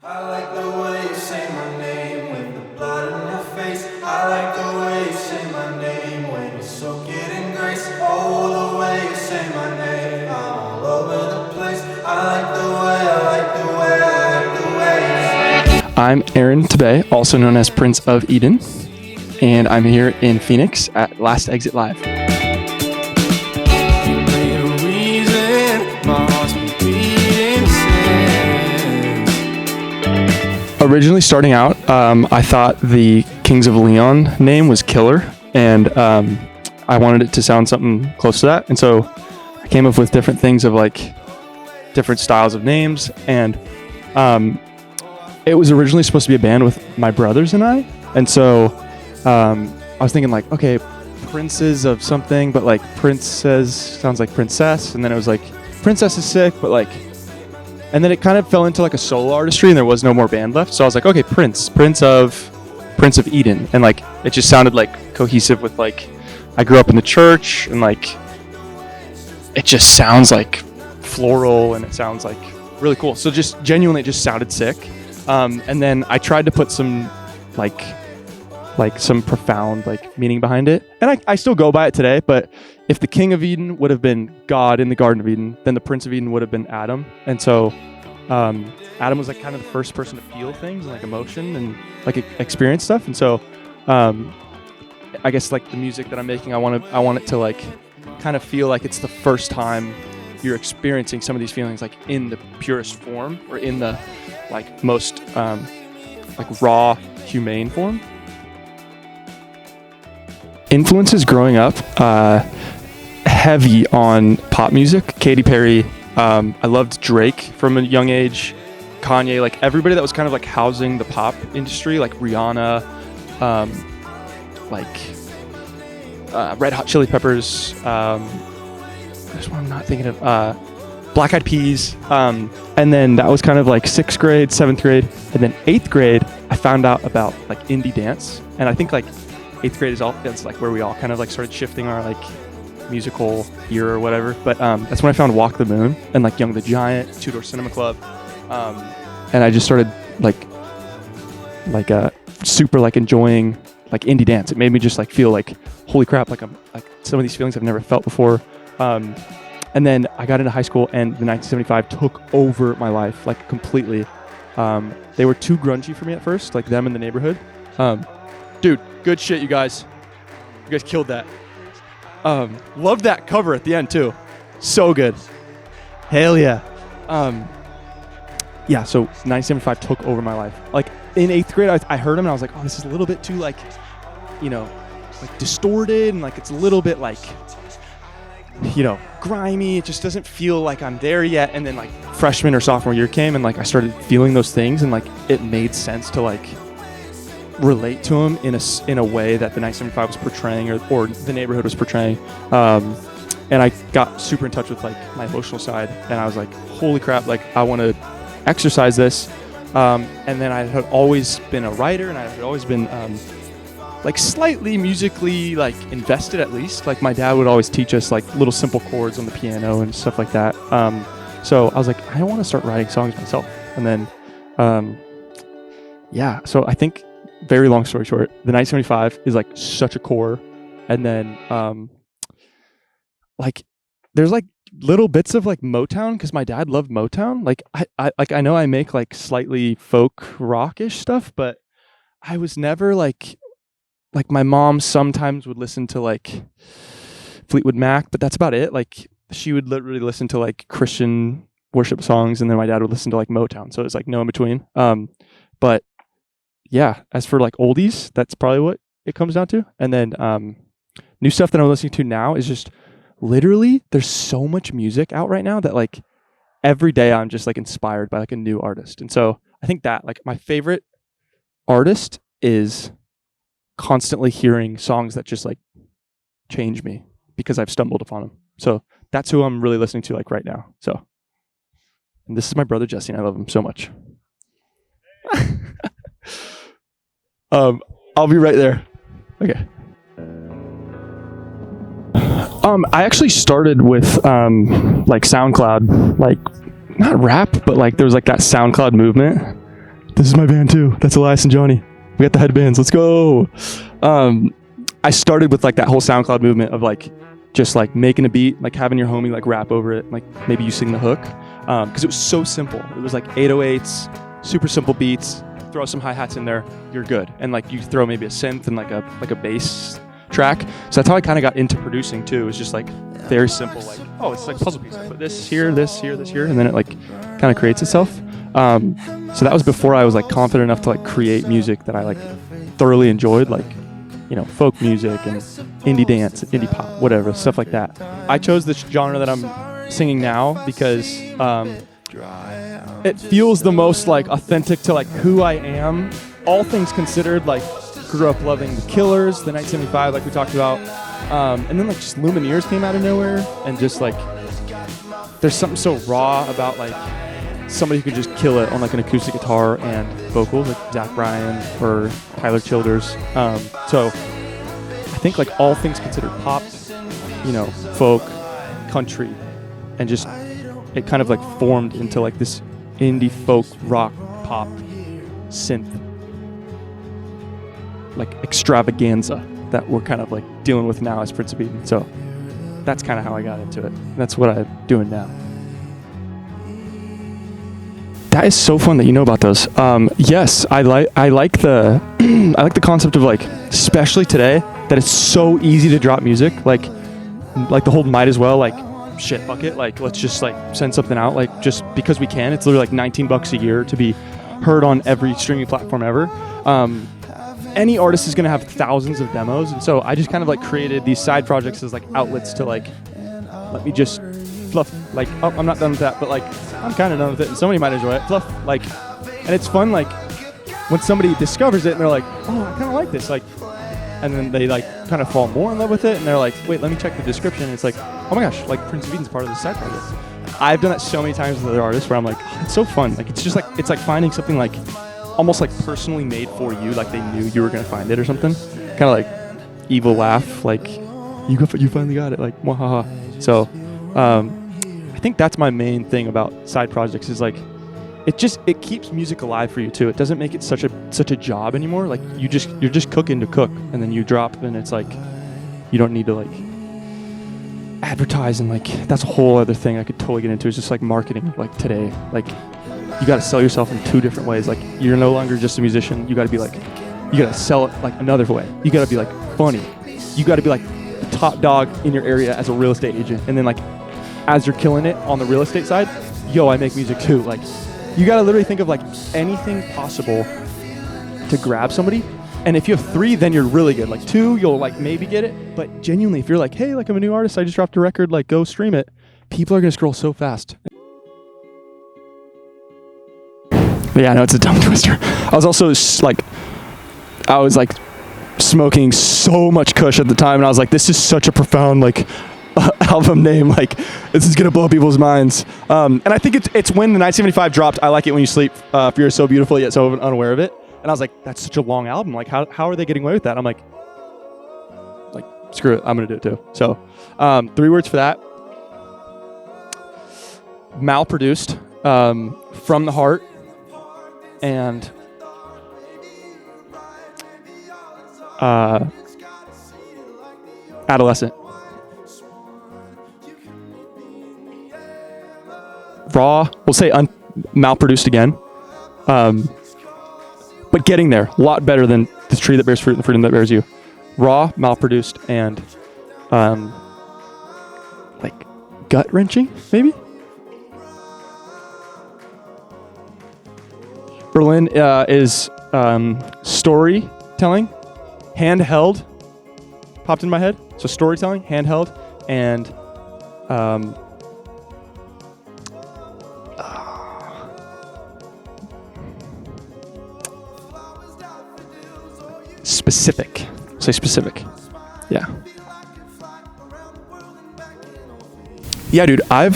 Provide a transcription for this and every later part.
I like the way you say my name with the blood in your face. I like the way you say my name when you soak it in grace. Oh, the way you say my name, I'm all over the place. I like the way, I like the way, I like the way you say. I'm Aaron Tebay, also known as Prince of Eden, and I'm here in Phoenix at Last Exit Live. Originally starting out, I thought the Kings of Leon name was killer, and I wanted it to sound something close to that. And so I came up with different things of like different styles of names, and it was originally supposed to be a band with my brothers and I. And so I was thinking like, okay, princes of something, but like princess sounds like princess, and then it was like princess is sick, but like. And then it kind of fell into like a solo artistry, and there was no more band left. So I was like, okay, Prince of Eden, and like it just sounded like cohesive with like I grew up in the church, and like it just sounds like floral, and it sounds like really cool. So just genuinely, it just sounded sick. And then I tried to put some like some profound like meaning behind it, and I still go by it today. But if the King of Eden would have been God in the Garden of Eden, then the Prince of Eden would have been Adam. And so Adam was like kind of the first person to feel things and like emotion and like experience stuff. And so I guess like the music that I'm making, I want it to like kind of feel like it's the first time you're experiencing some of these feelings like in the purest form, or in the like most like raw, humane form. Influences growing up, heavy on pop music. Katy Perry. I loved Drake from a young age. Kanye, like everybody that was kind of like housing the pop industry, like Rihanna, Red Hot Chili Peppers. There's one I'm not thinking of. Black Eyed Peas. And then that was kind of like 6th grade, 7th grade, and then 8th grade, I found out about like indie dance, and I think like 8th grade that's like where we all kind of like started shifting our like musical ear or whatever. But that's when I found Walk the Moon and like Young the Giant, Two Door Cinema Club, and I just started like super like enjoying like indie dance. It made me just like feel like holy crap, like I'm like some of these feelings I've never felt before. And then I got into high school, and the 1975 took over my life like completely. They were too grungy for me at first, like them in the Neighborhood. Dude, good shit, you guys. You guys killed that. Loved that cover at the end too. So good. Hell yeah. Yeah, so 1975 took over my life. Like in 8th grade, I heard him and I was like, oh, this is a little bit too like, like distorted, and like it's a little bit like, grimy. It just doesn't feel like I'm there yet. And then like freshman or sophomore year came, and like I started feeling those things, and like it made sense to like relate to him in a way that the 1975 was portraying, or the Neighborhood was portraying. And I got super in touch with like my emotional side, and I was like, holy crap, like I want to exercise this. And then I had always been a writer, and I had always been like slightly musically like invested, at least. Like my dad would always teach us like little simple chords on the piano and stuff like that. So I was like, I want to start writing songs myself. And then so I think, very long story short, the 1975 is like such a core. And then like there's like little bits of like Motown, because my dad loved Motown. Like I know I make like slightly folk rockish stuff, but I was never like my mom sometimes would listen to like Fleetwood Mac, but that's about it. Like she would literally listen to like Christian worship songs, and then my dad would listen to like Motown. So it was like no in between. But yeah, as for like oldies, that's probably what it comes down to. And then new stuff that I'm listening to now is just literally, there's so much music out right now that like every day I'm just like inspired by like a new artist. And so I think that like my favorite artist is constantly hearing songs that just like change me because I've stumbled upon them. So that's who I'm really listening to like right now. So, and this is my brother Jesse, and I love him so much. I'll be right there. Okay. I actually started with like SoundCloud, like not rap, but like there was like that SoundCloud movement. This is my band too. That's Elias and Johnny. We got the headbands. Let's go. I started with like that whole SoundCloud movement of like just like making a beat, like having your homie like rap over it, like maybe you sing the hook, because it was so simple. It was like 808s, super simple beats. Throw some hi-hats in there, you're good. And like you throw maybe a synth and like a bass track. So that's how I kind of got into producing too. It was just like very simple, like, oh, it's like puzzle pieces. Put this here, this here, this here, and then it like kind of creates itself. So that was before I was like confident enough to like create music that I like thoroughly enjoyed, like, you know, folk music and indie dance, indie pop, whatever, stuff like that. I chose this genre that I'm singing now because it feels the most like authentic to like who I am. All things considered, like grew up loving the Killers, the 1975, like we talked about, and then like just Lumineers came out of nowhere, and just like there's something so raw about like somebody who could just kill it on like an acoustic guitar and vocals, like Zach Bryan or Tyler Childers. So I think like all things considered, pop, you know, folk, country, and just it kind of like formed into like this indie folk rock pop synth like extravaganza that we're kind of like dealing with now as Prince of Eden. So that's kind of how I got into it. That's what I'm doing now. That is so fun that you know about those. Yes, I like the I like the concept of like, especially today, that it's so easy to drop music. Like the whole might as well, like, shit, fuck it, like let's just like send something out, like just because we can. It's literally like $19 a year to be heard on every streaming platform ever. Any artist is gonna have thousands of demos, and so I just kind of like created these side projects as like outlets to like, let me just fluff, like, oh, I'm not done with that, but like I'm kind of done with it and somebody might enjoy it, fluff, like, and it's fun like when somebody discovers it and they're like, oh, I kind of like this, like, and then they like kind of fall more in love with it, and they're like, wait, let me check the description, and it's like, oh my gosh, like Prince of Eden's part of this side project. I've done that so many times with other artists where I'm like, oh, it's so fun, like it's just like, it's like finding something like almost like personally made for you, like they knew you were gonna find it or something, kind of like evil laugh, like you finally got it, like mwahaha. So I think that's my main thing about side projects is like it keeps music alive for you too. It doesn't make it such a job anymore. Like you're just cooking to cook, and then you drop, and it's like you don't need to like advertise, and like that's a whole other thing I could totally get into. Is just like marketing, like today, like you got to sell yourself in two different ways. Like you're no longer just a musician. You got to be like, you got to sell it like another way. You got to be like funny. You got to be like the top dog in your area as a real estate agent, and then like as you're killing it on the real estate side, yo, I make music too. Like you got to literally think of like anything possible to grab somebody. And if you have 3, then you're really good. Like 2, you'll like maybe get it. But genuinely, if you're like, hey, like I'm a new artist, I just dropped a record, like go stream it, people are gonna scroll so fast. But yeah, no, it's a tongue twister. I was also like smoking so much Kush at the time, and I was like, this is such a profound like album name. Like this is gonna blow people's minds. And I think it's when the 1975 dropped. I Like It When You Sleep. For You're So Beautiful Yet So Unaware of It. And I was like, that's such a long album. Like how are they getting away with that? I'm like screw it, I'm gonna do it too. So 3 words for that. Malproduced, from the heart, and adolescent. Raw, we'll say malproduced again. But getting there, a lot better than this tree that bears fruit and the freedom that bears you. Raw, malproduced, and like gut-wrenching, maybe? Berlin is storytelling, handheld, popped in my head. So storytelling, handheld, and specific. Say specific. Yeah. Yeah, dude. I've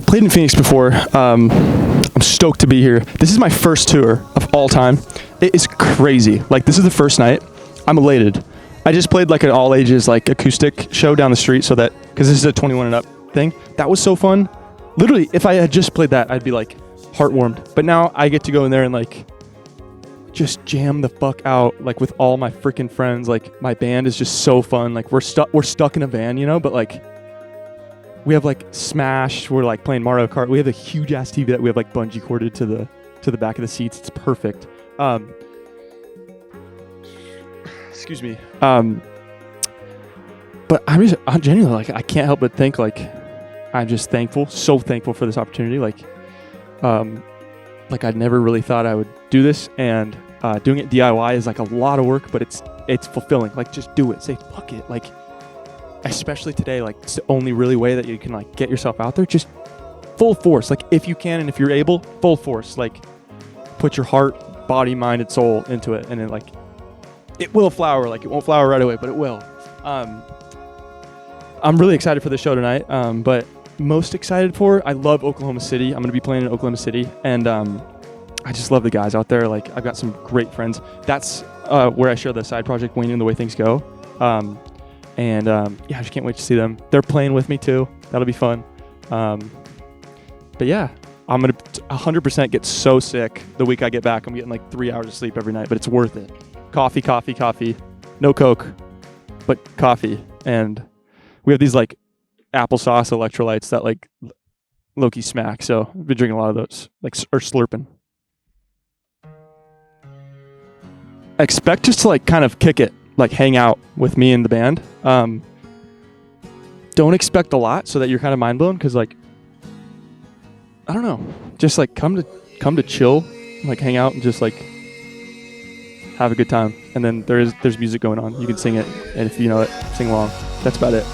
played in Phoenix before. I'm stoked to be here. This is my first tour of all time. It is crazy. Like this is the first night. I'm elated. I just played like an all ages like acoustic show down the street, so that because this is a 21 and up thing. That was so fun. Literally, if I had just played that, I'd be like heart warmed. But now I get to go in there and like just jam the fuck out, like with all my freaking friends. Like my band is just so fun. Like we're stuck in a van, you know, but like we have like Smash, we're like playing Mario Kart. We have a huge ass TV that we have like bungee corded to the back of the seats. It's perfect. Excuse me. But I'm genuinely like, I can't help but think like I'm just thankful, so thankful for this opportunity. Like I never really thought I would do this, and doing it DIY is like a lot of work, but it's fulfilling. Like just do it, say fuck it. Like especially today, like it's the only really way that you can like get yourself out there. Just full force, like if you can and if you're able, full force. Like put your heart, body, mind, and soul into it, and then like it will flower. Like it won't flower right away, but it will. I'm really excited for the show tonight, but most excited for, I love Oklahoma City. I'm going to be playing in Oklahoma City, and I just love the guys out there. Like I've got some great friends. That's where I share the side project, Wayne and the Way Things Go. Yeah, I just can't wait to see them. They're playing with me too. That'll be fun. But yeah, I'm going to 100% get so sick the week I get back. I'm getting like 3 hours of sleep every night, but it's worth it. Coffee. No Coke, but coffee. And we have these like applesauce electrolytes that like low-key smack. So I've been drinking a lot of those, like, or slurping. I expect just to like kind of kick it, like hang out with me and the band. Don't expect a lot so that you're kind of mind blown, because like, I don't know, just like come to chill, like hang out and just like have a good time. And then there's music going on. You can sing it, and if you know it, sing along. That's about it.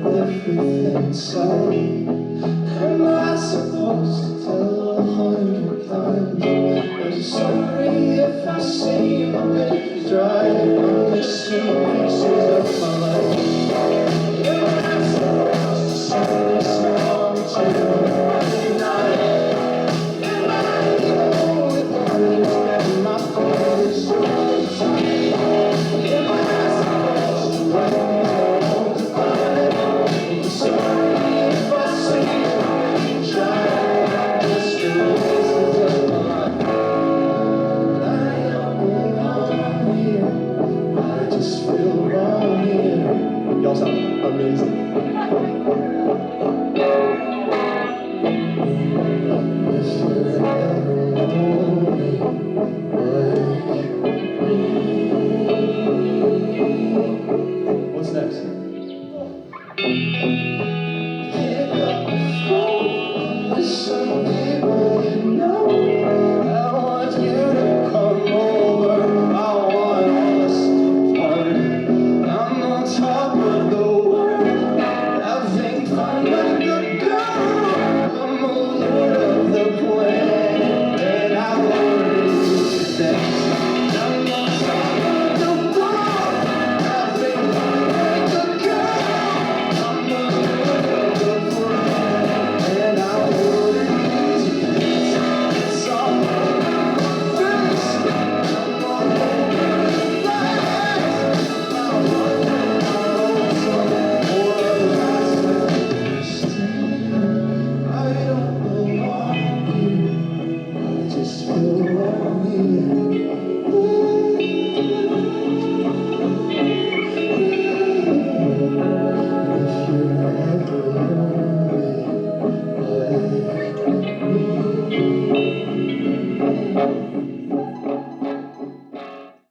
Everything inside